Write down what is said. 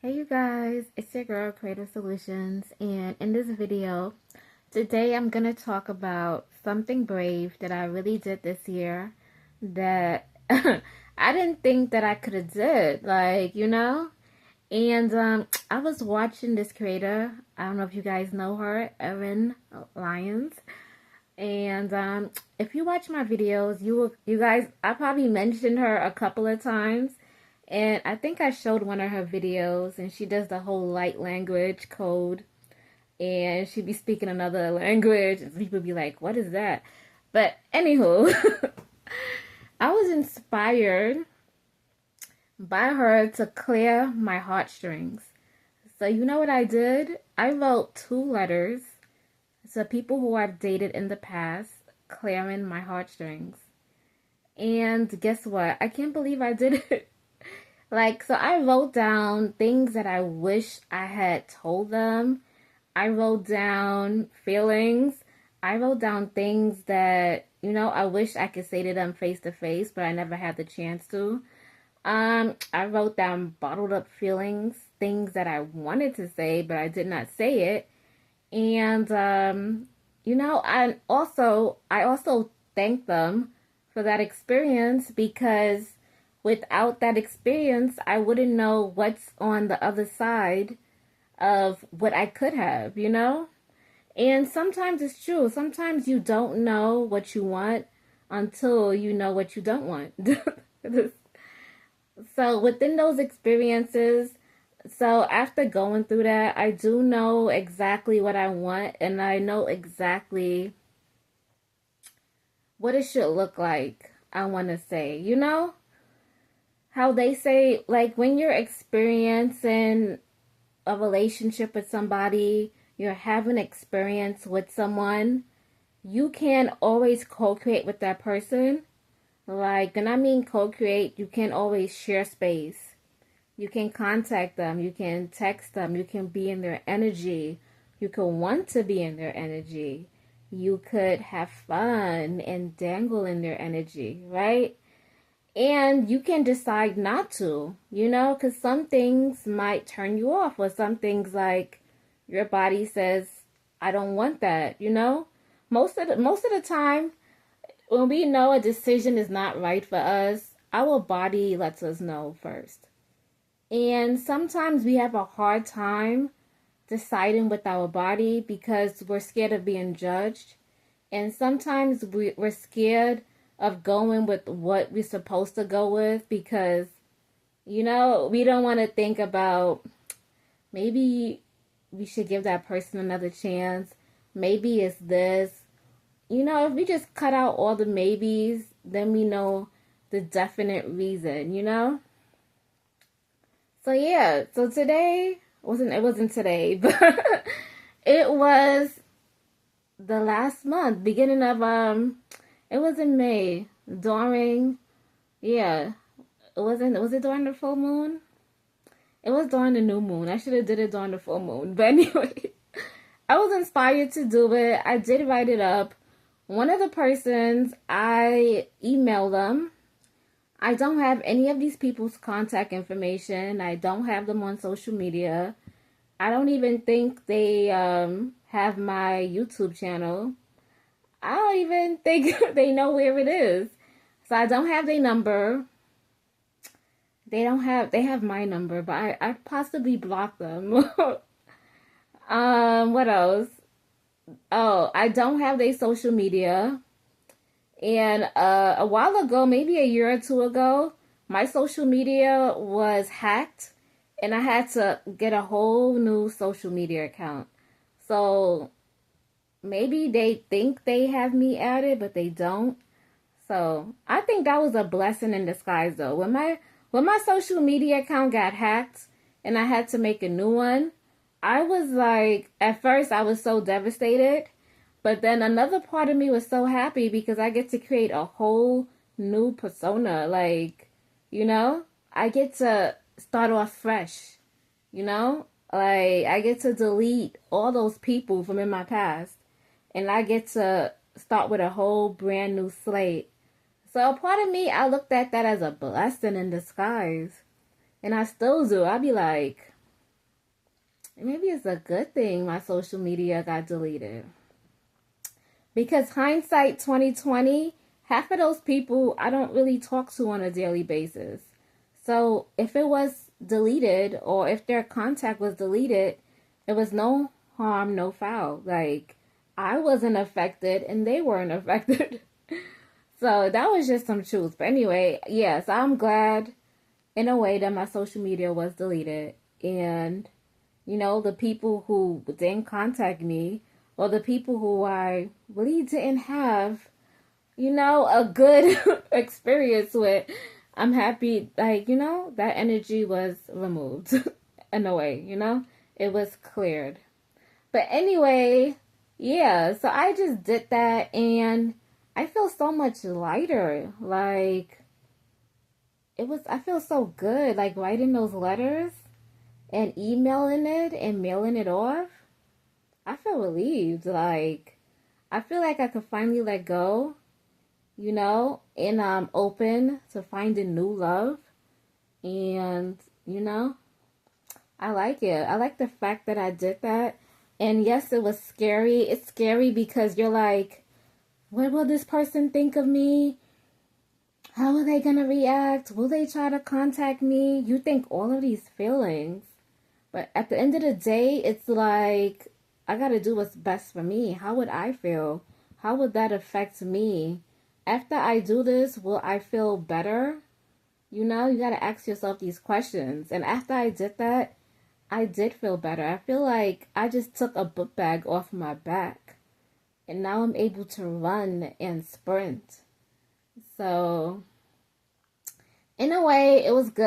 Hey you guys, it's your girl Creative Solutions, and in this video today I'm gonna talk about something brave that I really did this year that I didn't think that I could have did, and I was watching this creator. I don't know if you guys know her, Erin Lyons. And if you watch my videos, you guys, I probably mentioned her a couple of times, and I think I showed one of her videos, and she does the whole light language code, and she be speaking another language, and people be like, "What is that?" But anywho, I was inspired by her to clear my heartstrings. So you know what I did? I wrote 2 letters to people who I've dated in the past, clearing my heartstrings. And guess what? I can't believe I did it. So I wrote down things that I wish I had told them. I wrote down feelings. I wrote down things that, I wish I could say to them face to face, but I never had the chance to. I wrote down bottled up feelings, things that I wanted to say, but I did not say it. And I also thank them for that experience, because without that experience, I wouldn't know what's on the other side of what I could have. And sometimes it's true. Sometimes you don't know what you want until you know what you don't want. So within those experiences, so after going through that, I do know exactly what I want, and I know exactly what it should look like. I want to say, how they say, like, when you're experiencing a relationship with somebody, you're having experience with someone, you can always co-create with that person. And I mean co-create, you can always share space. You can contact them, you can text them, you can be in their energy, you can want to be in their energy, you could have fun and dangle in their energy, right? And you can decide not to, because some things might turn you off, or some things, like, your body says, I don't want that. Most of the time, when we know a decision is not right for us, our body lets us know first. And sometimes we have a hard time deciding with our body because we're scared of being judged. And sometimes we're scared of going with what we're supposed to go with because, we don't want to think about, maybe we should give that person another chance. Maybe it's this. If we just cut out all the maybes, then we know the definite reason. So yeah, so today it wasn't today, but it was the last month, beginning of it was in May, during, yeah, was it during the full moon? It was during the new moon. I should have did it during the full moon. But anyway, I was inspired to do it. I did write it up. One of the persons, I emailed them. I don't have any of these people's contact information. I don't have them on social media. I don't even think they have my YouTube channel. I don't even think they know where it is. So I don't have their number. They have my number, but I possibly blocked them. What else? Oh, I don't have their social media. And a while ago, maybe a year or two ago, my social media was hacked, and I had to get a whole new social media account. So maybe they think they have me added, but they don't. So I think that was a blessing in disguise, though. When my social media account got hacked and I had to make a new one, I was like, at first I was so devastated. But then another part of me was so happy because I get to create a whole new persona. I get to start off fresh, I get to delete all those people from in my past. And I get to start with a whole brand new slate. So a part of me, I looked at that as a blessing in disguise. And I still do. I'll be like, Maybe it's a good thing my social media got deleted. Because hindsight 2020, half of those people I don't really talk to on a daily basis. So if it was deleted or if their contact was deleted, it was no harm, no foul. Like I wasn't affected and they weren't affected. So that was just some truth. But anyway, yes, I'm glad in a way that my social media was deleted. And, the people who didn't contact me or the people who I really didn't have, a good experience with, I'm happy, like, that energy was removed in a way, it was cleared. But anyway, yeah, so I just did that and I feel so much lighter. Like, I feel so good, like writing those letters and emailing it and mailing it off. I feel relieved. Like, I feel like I could finally let go, and I'm open to finding new love. And, I like it. I like the fact that I did that. And yes, it was scary. It's scary because you're like, what will this person think of me? How are they going to react? Will they try to contact me? You think all of these feelings. But at the end of the day, it's like, I got to do what's best for me. How would I feel? How would that affect me? After I do this, will I feel better? You got to ask yourself these questions. And after I did that, I did feel better. I feel like I just took a book bag off my back. And now I'm able to run and sprint. So, in a way, it was good.